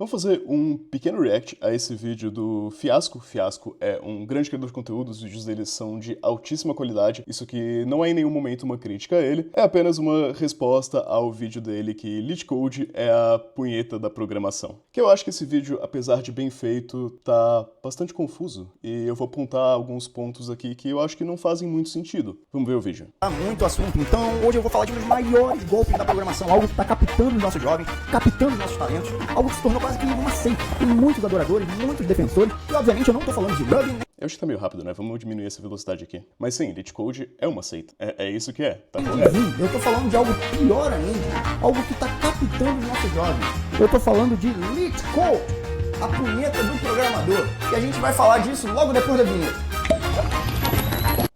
Vamos fazer um pequeno react a esse vídeo do Fiasco. Fiasco é um grande criador de conteúdo, os vídeos dele são de altíssima qualidade. Isso aqui não é em nenhum momento uma crítica a ele, é apenas uma resposta ao vídeo dele que LeetCode é a punheta da programação. Que eu acho que esse vídeo, apesar de bem feito, tá bastante confuso. E eu vou apontar alguns pontos aqui que eu acho que não fazem muito sentido. Vamos ver o vídeo. Há muito assunto, então hoje eu vou falar de um dos maiores golpes da programação, algo que está captando os nossos jovens, captando os nossos talentos, algo que se tornou quase que uma seita. Tem muitos adoradores, muitos defensores, e obviamente eu não estou falando de Ruby. Eu acho que tá meio rápido, né? Vamos diminuir essa velocidade aqui. Mas sim, LeetCode é uma seita. É isso que é, tá correto? Eu tô falando de algo pior ainda, algo que tá captando os nossos jovens. Eu tô falando de LeetCode, a punheta do programador. E a gente vai falar disso logo depois da vinheta.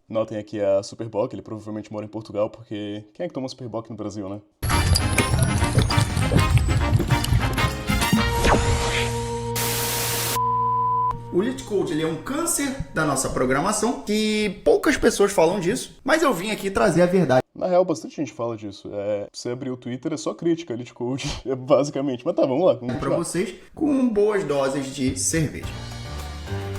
Notem aqui a Superboc, ele provavelmente mora em Portugal, porque quem é que toma Superboc no Brasil, né? O LeetCode, ele é um câncer da nossa programação, que poucas pessoas falam disso, mas eu vim aqui trazer a verdade. Na real, bastante gente fala disso. Você abrir o Twitter é só crítica a LeetCode, basicamente. Mas tá, vamos lá. Vamos Para vocês, com boas doses de cerveja.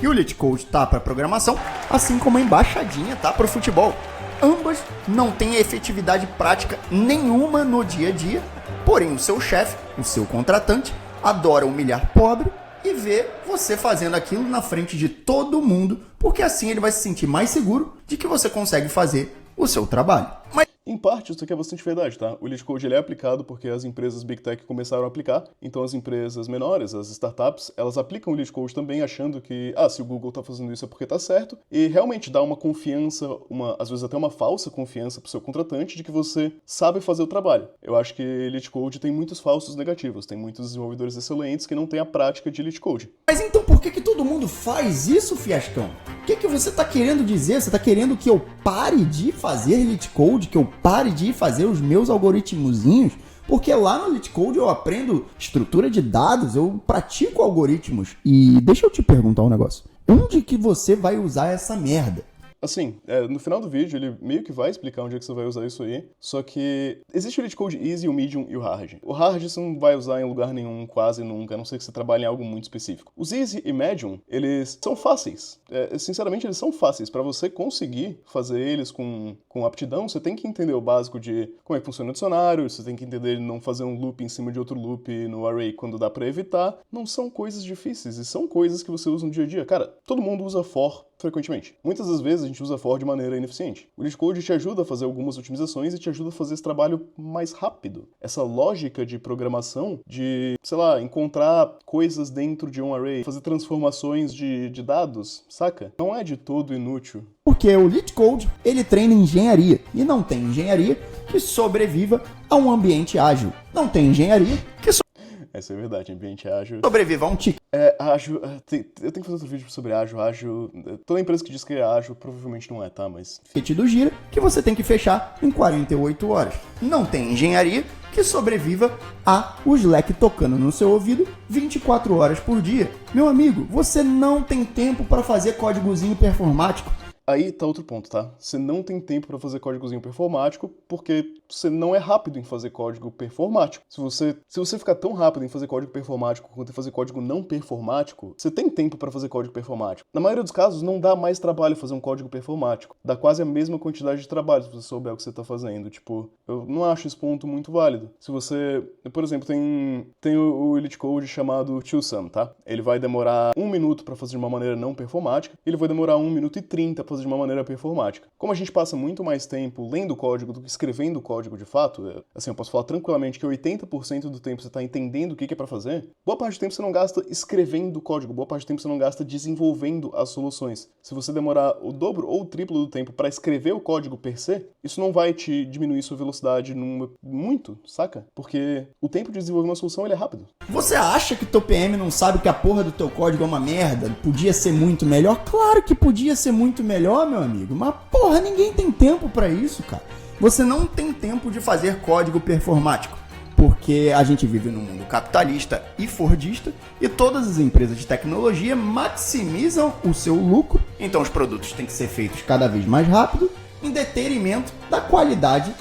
E o LeetCode tá para programação, assim como a embaixadinha tá para o futebol. Ambas não têm efetividade prática nenhuma no dia a dia, porém o seu chefe, o seu contratante, adora humilhar pobre e ver você fazendo aquilo na frente de todo mundo, porque assim ele vai se sentir mais seguro de que você consegue fazer o seu trabalho. Mas em parte, isso aqui é bastante verdade, tá? O LeetCode ele é aplicado porque as empresas Big Tech começaram a aplicar, então as empresas menores, as startups, elas aplicam o LeetCode também achando que, se o Google tá fazendo isso é porque tá certo, e realmente dá uma confiança, às vezes até uma falsa confiança pro seu contratante de que você sabe fazer o trabalho. Eu acho que LeetCode tem muitos falsos negativos, tem muitos desenvolvedores excelentes que não têm a prática de LeetCode. Mas então por que todo mundo faz isso, Fiascão? O que você tá querendo dizer? Você tá querendo que eu pare de fazer LeetCode, que eu pare de fazer os meus algoritmozinhos? Porque lá no LeetCode eu aprendo estrutura de dados, eu pratico algoritmos. E deixa eu te perguntar um negócio. Onde que você vai usar essa merda? Assim, no final do vídeo ele meio que vai explicar onde é que você vai usar isso aí, só que existe o LeetCode Easy, o Medium e o Hard. O Hard você não vai usar em lugar nenhum, quase nunca, a não ser que você trabalhe em algo muito específico. Os Easy e Medium, eles são fáceis. Sinceramente, eles são fáceis. Para você conseguir fazer eles com aptidão, você tem que entender o básico de como é que funciona o dicionário, você tem que entender não fazer um loop em cima de outro loop no array quando dá para evitar. Não são coisas difíceis, e são coisas que você usa no dia a dia. Cara, todo mundo usa for frequentemente. Muitas das vezes a gente usa for de maneira ineficiente. O LeetCode te ajuda a fazer algumas otimizações e te ajuda a fazer esse trabalho mais rápido. Essa lógica de programação, de, sei lá, encontrar coisas dentro de um array, fazer transformações de dados, saca? Não é de todo inútil. Porque o LeetCode, ele treina engenharia, e não tem engenharia que sobreviva a um ambiente ágil. Não tem engenharia que Essa é verdade, ambiente ágil. sobreviva a um tique. Ágil, eu tenho que fazer outro vídeo sobre ágil, toda empresa que diz que é ágil provavelmente não é, tá, mas... Do gira que você tem que fechar em 48 horas. Não tem engenharia que sobreviva a o Slack tocando no seu ouvido 24 horas por dia. Meu amigo, você não tem tempo para fazer códigozinho performático. Aí tá outro ponto, tá? Você não tem tempo pra fazer códigozinho performático porque você não é rápido em fazer código performático. Se você ficar tão rápido em fazer código performático quanto em fazer código não performático, você tem tempo pra fazer código performático. Na maioria dos casos, não dá mais trabalho fazer um código performático. Dá quase a mesma quantidade de trabalho se você souber o que você tá fazendo. Tipo, eu não acho esse ponto muito válido. Se você, por exemplo, tem o LeetCode chamado TwoSum, tá? Ele vai demorar 1 minuto pra fazer de uma maneira não performática, ele vai demorar 1 minuto e 30 pra fazer de uma maneira performática. Como a gente passa muito mais tempo lendo código do que escrevendo código de fato, assim, eu posso falar tranquilamente que 80% do tempo você está entendendo o que é para fazer, boa parte do tempo você não gasta escrevendo código, boa parte do tempo você não gasta desenvolvendo as soluções. Se você demorar o dobro ou o triplo do tempo para escrever o código per se, isso não vai te diminuir sua velocidade muito, saca? Porque o tempo de desenvolver uma solução ele é rápido. Você acha que teu PM não sabe que a porra do teu código é uma merda? Podia ser muito melhor? Claro que podia ser muito melhor, meu amigo. Mas porra, ninguém tem tempo pra isso, cara. Você não tem tempo de fazer código performático. Porque a gente vive num mundo capitalista e fordista e todas as empresas de tecnologia maximizam o seu lucro. Então os produtos têm que ser feitos cada vez mais rápido em detrimento da qualidade.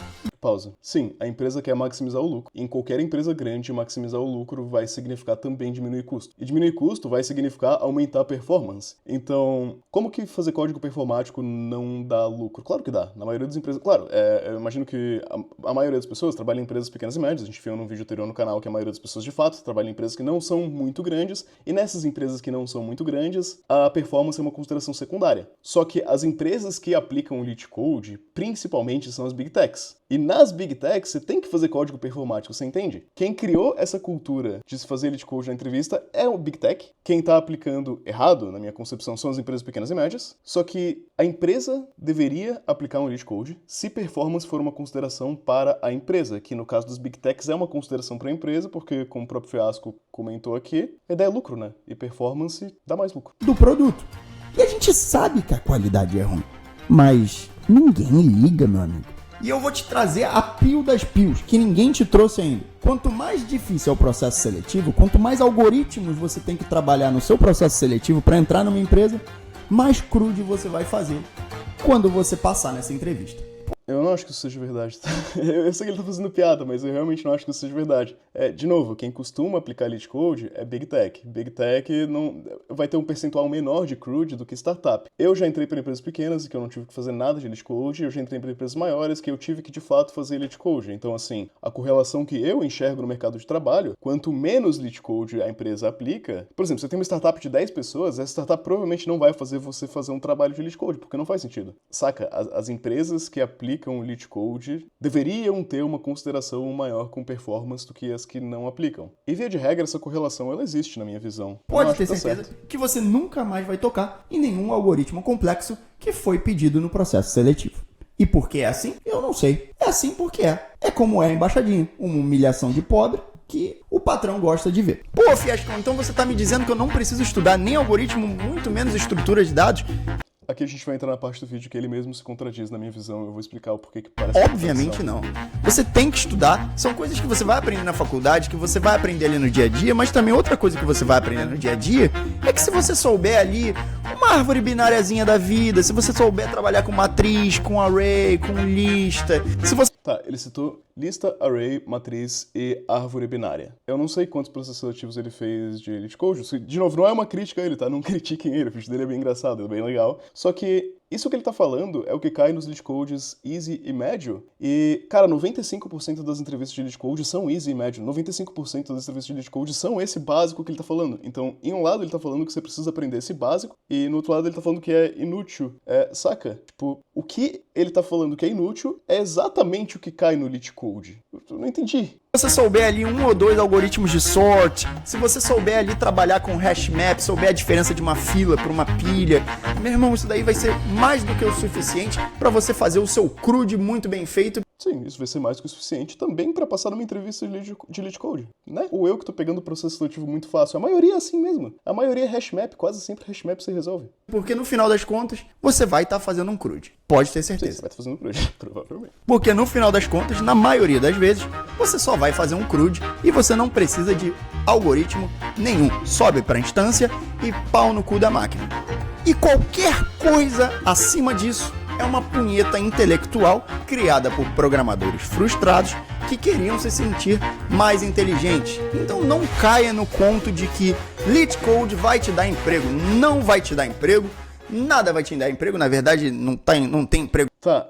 Pausa. Sim, a empresa quer maximizar o lucro. Em qualquer empresa grande, maximizar o lucro vai significar também diminuir custo. E diminuir custo vai significar aumentar a performance. Então, como que fazer código performático não dá lucro? Claro que dá. Na maioria das empresas... Claro, eu imagino que a maioria das pessoas trabalha em empresas pequenas e médias. A gente viu num vídeo anterior no canal que a maioria das pessoas, de fato, trabalha em empresas que não são muito grandes. E nessas empresas que não são muito grandes, a performance é uma consideração secundária. Só que as empresas que aplicam o LeetCode, principalmente, são as Big Techs. E nas Big Techs, você tem que fazer código performático, você entende? Quem criou essa cultura de se fazer LeetCode na entrevista é o Big Tech. Quem está aplicando errado, na minha concepção, são as empresas pequenas e médias. Só que a empresa deveria aplicar um LeetCode se performance for uma consideração para a empresa, que no caso dos Big Techs é uma consideração para a empresa, porque, como o próprio Fiasco comentou aqui, a ideia é lucro, né? E performance dá mais lucro. Do produto. E a gente sabe que a qualidade é ruim, mas ninguém liga, meu amigo. E eu vou te trazer a pio das pios, que ninguém te trouxe ainda. Quanto mais difícil é o processo seletivo, quanto mais algoritmos você tem que trabalhar no seu processo seletivo para entrar numa empresa, mais crude você vai fazer quando você passar nessa entrevista. Eu não acho que isso seja verdade. Eu sei que ele tá fazendo piada, mas eu realmente não acho que isso seja verdade. De novo, quem costuma aplicar LeetCode é Big Tech. Big Tech não vai ter um percentual menor de crude do que startup. Eu já entrei para empresas pequenas que eu não tive que fazer nada de LeetCode, eu já entrei para empresas maiores que eu tive que de fato fazer LeetCode. Então, assim, a correlação que eu enxergo no mercado de trabalho, quanto menos LeetCode a empresa aplica... Por exemplo, você tem uma startup de 10 pessoas, essa startup provavelmente não vai fazer você fazer um trabalho de LeetCode, porque não faz sentido. Saca? As empresas que aplicam o LeetCode deveriam ter uma consideração maior com performance do que as que não aplicam. E via de regra, essa correlação ela existe na minha visão. Pode ter certeza que você nunca mais vai tocar em nenhum algoritmo complexo que foi pedido no processo seletivo. E por que é assim? Eu não sei. É assim porque é. É como é a embaixadinha, uma humilhação de pobre que o patrão gosta de ver. Pô, Fiascão, então você tá me dizendo que eu não preciso estudar nem algoritmo, muito menos estrutura de dados? Aqui a gente vai entrar na parte do vídeo que ele mesmo se contradiz na minha visão. Eu vou explicar o porquê que parece... Obviamente não. Você tem que estudar. São coisas que você vai aprender na faculdade, que você vai aprender ali no dia a dia, mas também outra coisa que você vai aprender no dia a dia é que se você souber ali uma árvore bináriazinha da vida, se você souber trabalhar com matriz, com array, com lista, se você... Tá, ele citou lista, array, matriz e árvore binária. Eu não sei quantos processos seletivos ele fez de LeetCode. De novo, não é uma crítica a ele, tá? Não critiquem ele, o vídeo dele é bem engraçado, é bem legal. Só que isso que ele tá falando é o que cai nos LeetCodes easy e médio. E, cara, 95% das entrevistas de LeetCode são easy e médio. 95% das entrevistas de LeetCode são esse básico que ele tá falando. Então, em um lado ele tá falando que você precisa aprender esse básico, e no outro lado ele tá falando que é inútil. Saca? Tipo, o que ele tá falando que é inútil é exatamente o que cai no LeetCode. Eu não entendi. Se você souber ali um ou dois algoritmos de sort, se você souber ali trabalhar com hash map, souber a diferença de uma fila para uma pilha, meu irmão, isso daí vai ser mais do que o suficiente para você fazer o seu CRUD muito bem feito. Sim, isso vai ser mais do que o suficiente também para passar numa entrevista de LeetCode, né? Ou eu que tô pegando o processo seletivo muito fácil. A maioria é assim mesmo. A maioria é hash map, quase sempre hash map você resolve. Porque no final das contas, você vai estar fazendo um CRUD. Pode ter certeza. Sim, você vai estar fazendo um CRUD, provavelmente. Porque no final das contas, na maioria das vezes, você só vai fazer um CRUD e você não precisa de algoritmo nenhum. Sobe para a instância e pau no cu da máquina. E qualquer coisa acima disso é uma punheta intelectual criada por programadores frustrados que queriam se sentir mais inteligentes. Então não caia no conto de que LeetCode vai te dar emprego. Não vai te dar emprego. Nada vai te dar emprego. Na verdade, não tem emprego. Tá,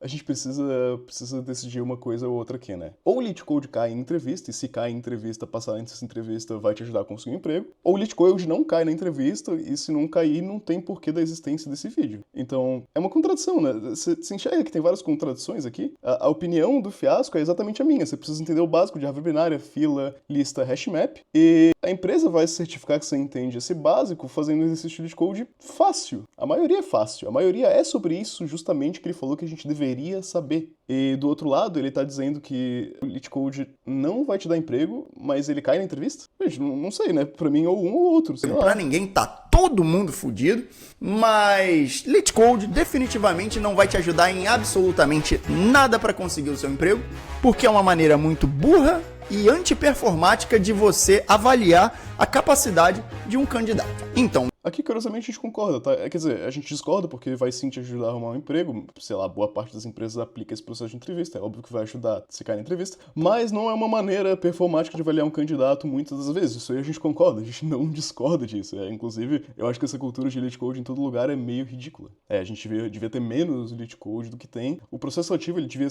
a gente precisa decidir uma coisa ou outra aqui, né? Ou o LeetCode cai em entrevista, e se cai em entrevista, passar nessa entrevista vai te ajudar a conseguir um emprego. Ou o LeetCode não cai na entrevista, e se não cair, não tem porquê da existência desse vídeo. Então, é uma contradição, né? Você enxerga que tem várias contradições aqui? A opinião do Fiasco é exatamente a minha. Você precisa entender o básico de árvore binária, fila, lista, hashmap, e a empresa vai certificar que você entende esse básico fazendo exercício de LeetCode fácil. A maioria é fácil. A maioria é sobre isso justamente que ele falou que a gente deveria saber. E do outro lado, ele tá dizendo que o LeetCode não vai te dar emprego, mas ele cai na entrevista? Gente, não sei, né? Pra mim, ou um ou outro, sei lá. Pra ninguém tá todo mundo fudido, mas LeetCode definitivamente não vai te ajudar em absolutamente nada pra conseguir o seu emprego, porque é uma maneira muito burra e antiperformática de você avaliar a capacidade de um candidato. Então, Aqui, curiosamente, a gente concorda, tá? Quer dizer, a gente discorda porque vai sim te ajudar a arrumar um emprego. Sei lá, boa parte das empresas aplica esse processo de entrevista. É óbvio que vai ajudar se cair na entrevista. Mas não é uma maneira performática de avaliar um candidato muitas das vezes. Isso aí a gente concorda, a gente não discorda disso. Inclusive, eu acho que essa cultura de elite code em todo lugar é meio ridícula. A gente devia ter menos elite code do que tem. O processo seletivo, ele devia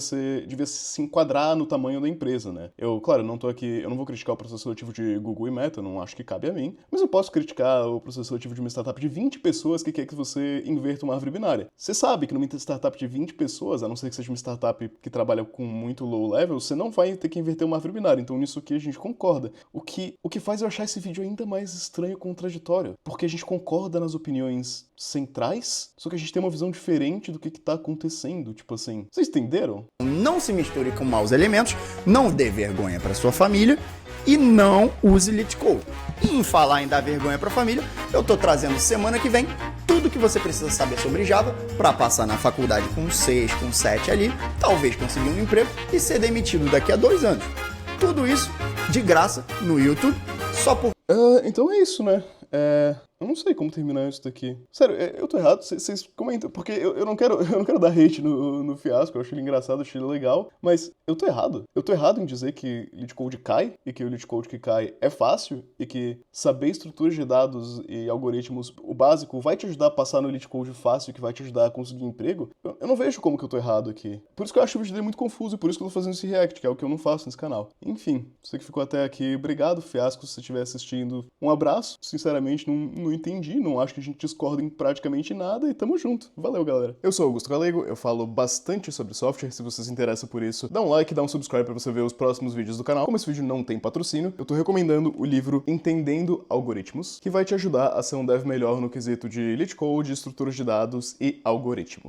se enquadrar no tamanho da empresa, né? Claro, eu não vou criticar o processo seletivo de Google e Meta, não acho que cabe a mim, mas eu posso criticar o processo seletivo de uma startup de 20 pessoas que quer que você inverta uma árvore binária. Você sabe que numa startup de 20 pessoas, a não ser que seja uma startup que trabalha com muito low level, você não vai ter que inverter uma árvore binária. Então nisso aqui a gente concorda. O que faz eu achar esse vídeo ainda mais estranho e contraditório, porque a gente concorda nas opiniões centrais, só que a gente tem uma visão diferente do que tá acontecendo. Tipo assim, vocês entenderam? Não se misture com maus elementos, não dê vergonha para sua família e não use Elite Code. E em falar em dar vergonha para a família, eu tô trazendo semana que vem tudo que você precisa saber sobre Java para passar na faculdade com 6, com 7 ali, talvez conseguir um emprego e ser demitido daqui a 2 anos. Tudo isso de graça no YouTube, só por... Então é isso, né? Eu não sei como terminar isso daqui. Sério, eu tô errado, vocês comentam, porque eu não quero dar hate no Fiasco, eu achei ele engraçado, achei ele legal, mas eu tô errado. Eu tô errado em dizer que Elite Code cai, e que o Elite Code que cai é fácil, e que saber estruturas de dados e algoritmos, o básico, vai te ajudar a passar no Elite Code fácil, que vai te ajudar a conseguir emprego. Eu não vejo como que eu tô errado aqui. Por isso que eu acho o vídeo dele muito confuso, e por isso que eu tô fazendo esse react, que é o que eu não faço nesse canal. Enfim, você que ficou até aqui, obrigado, Fiasco, se você estiver assistindo. Um abraço, sinceramente, não entendi, não acho que a gente discorda em praticamente nada e tamo junto. Valeu, galera. Eu sou Augusto Galego, eu falo bastante sobre software, se você se interessa por isso, dá um like, dá um subscribe pra você ver os próximos vídeos do canal. Como esse vídeo não tem patrocínio, eu tô recomendando o livro Entendendo Algoritmos, que vai te ajudar a ser um dev melhor no quesito de Elite Code, estruturas de dados e algoritmos.